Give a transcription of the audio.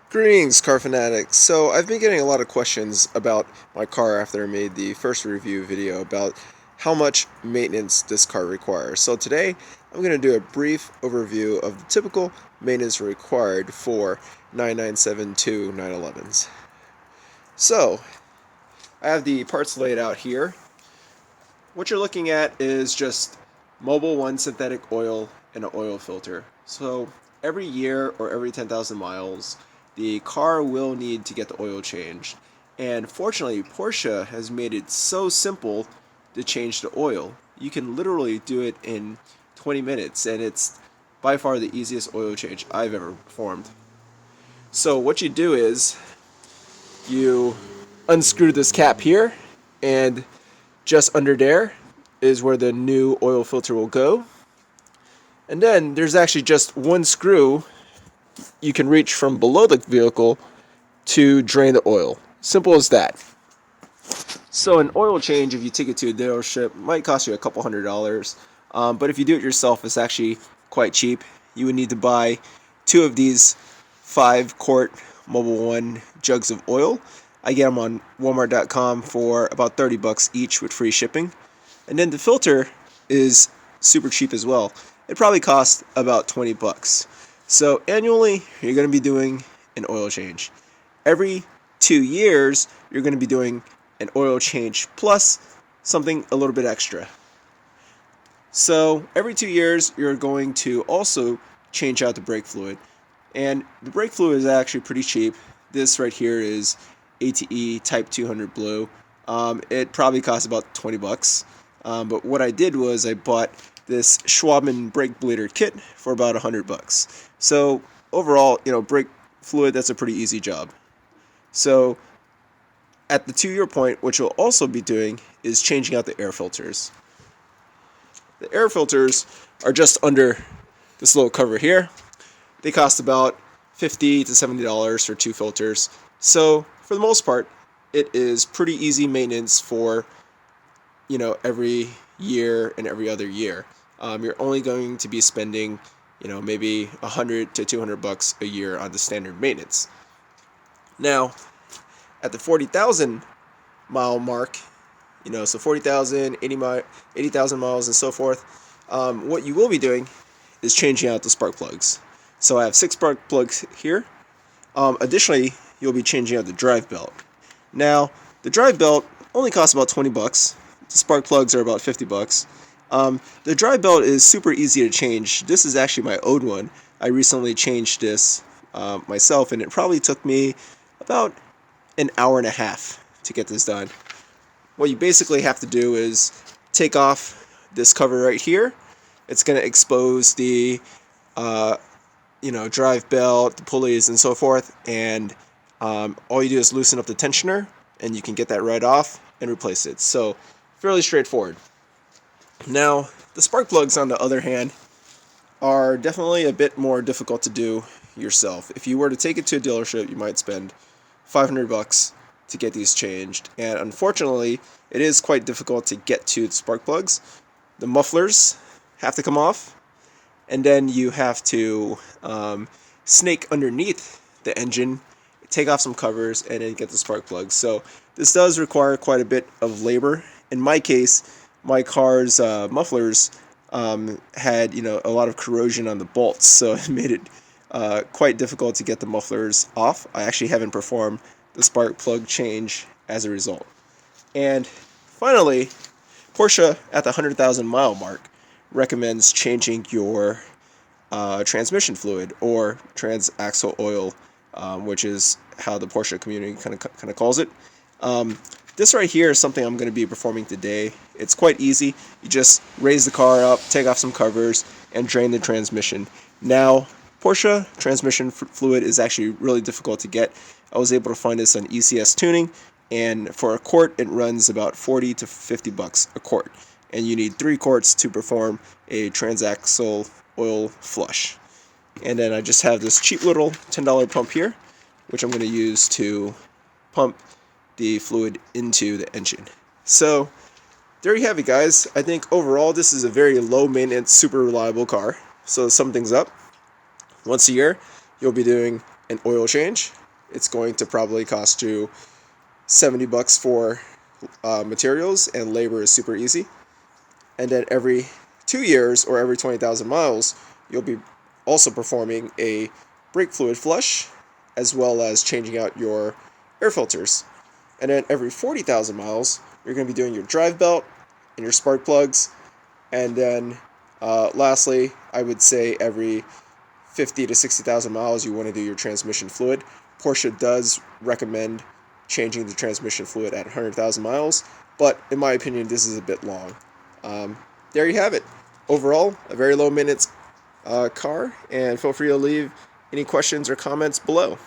Greetings, car fanatics. So I've been getting a lot of questions about my car after I made the first review video about how much maintenance this car requires. So today I'm going to do a brief overview of the typical maintenance required for 9972 911s. So I have the parts laid out here. What you're looking at is just Mobil 1 synthetic oil and an oil filter. So every year or every 10,000 miles, the car will need to get the oil changed. And fortunately, Porsche has made it so simple to change the oil. You can literally do it in 20 minutes, and it's by far the easiest oil change I've ever performed. So what you do is you unscrew this cap here, and just under there is where the new oil filter will go. And then there's actually just one screw you can reach from below the vehicle to drain the oil. Simple as that. So an oil change, if you take it to a dealership, might cost you a couple $100. But if you do it yourself, it's actually quite cheap. You would need to buy 2 of these 5-quart Mobil 1 jugs of oil. I get them on Walmart.com for about $30 each with free shipping. And then the filter is super cheap as well. It probably costs about $20. So annually, you're going to be doing an oil change. Every 2 years, you're going to be doing an oil change plus something a little bit extra. So every 2 years, you're going to also change out the brake fluid. And the brake fluid is actually pretty cheap. This right here is ATE Type 200 Blue. It probably costs about $20. But what I did was I bought this Schwabman brake bleeder kit for about $100. So overall, brake fluid, that's a pretty easy job. So at the 2-year point, what you'll also be doing is changing out the air filters. The air filters are just under this little cover here. They cost about $50 to $70 for 2 filters. So for the most part, it is pretty easy maintenance for every year and every other year. You're only going to be spending, maybe $100 to $200 a year on the standard maintenance. Now, at the 40,000 mile mark, so 40,000, 80,000 miles, and so forth, what you will be doing is changing out the spark plugs. So I have 6 spark plugs here. Additionally, you'll be changing out the drive belt. Now, the drive belt only costs about $20. The spark plugs are about $50. The drive belt is super easy to change. This is actually my old one. I recently changed this myself, and it probably took me about an hour and a half to get this done. What you basically have to do is take off this cover right here. It's going to expose the drive belt, the pulleys, and so forth, and all you do is loosen up the tensioner, and you can get that right off and replace it. So fairly straightforward. Now, the spark plugs, on the other hand, are definitely a bit more difficult to do yourself. If you were to take it to a dealership, you might spend $500 to get these changed. And unfortunately, it is quite difficult to get to the spark plugs. The mufflers have to come off, and then you have to snake underneath the engine, take off some covers, and then get the spark plugs. So this does require quite a bit of labor. In my case, my car's mufflers had a lot of corrosion on the bolts, so it made it quite difficult to get the mufflers off. I actually haven't performed the spark plug change as a result. And finally, Porsche at the 100,000 mile mark recommends changing your transmission fluid, or transaxle oil, which is how the Porsche community kind of calls it. This right here is something I'm going to be performing today. It's quite easy. You just raise the car up, take off some covers, and drain the transmission. Now, Porsche transmission fluid is actually really difficult to get. I was able to find this on ECS Tuning, and for a quart, it runs about $40 to $50 a quart. And you need 3 quarts to perform a transaxle oil flush. And then I just have this cheap little $10 pump here, which I'm going to use to pump the fluid into the engine. So there you have it, guys. I think overall this is a very low maintenance, super reliable car. So to sum things up, once a year you'll be doing an oil change. it's going to probably cost you $70 for materials, and labor is super easy. And then every 2 years or every 20,000 miles, you'll be also performing a brake fluid flush as well as changing out your air filters. And then every 40,000 miles, you're going to be doing your drive belt and your spark plugs. And then lastly, I would say every 50 to 60,000 miles, you want to do your transmission fluid. Porsche does recommend changing the transmission fluid at 100,000 miles, but in my opinion, this is a bit long. There you have it. Overall, a very low maintenance car, and feel free to leave any questions or comments below.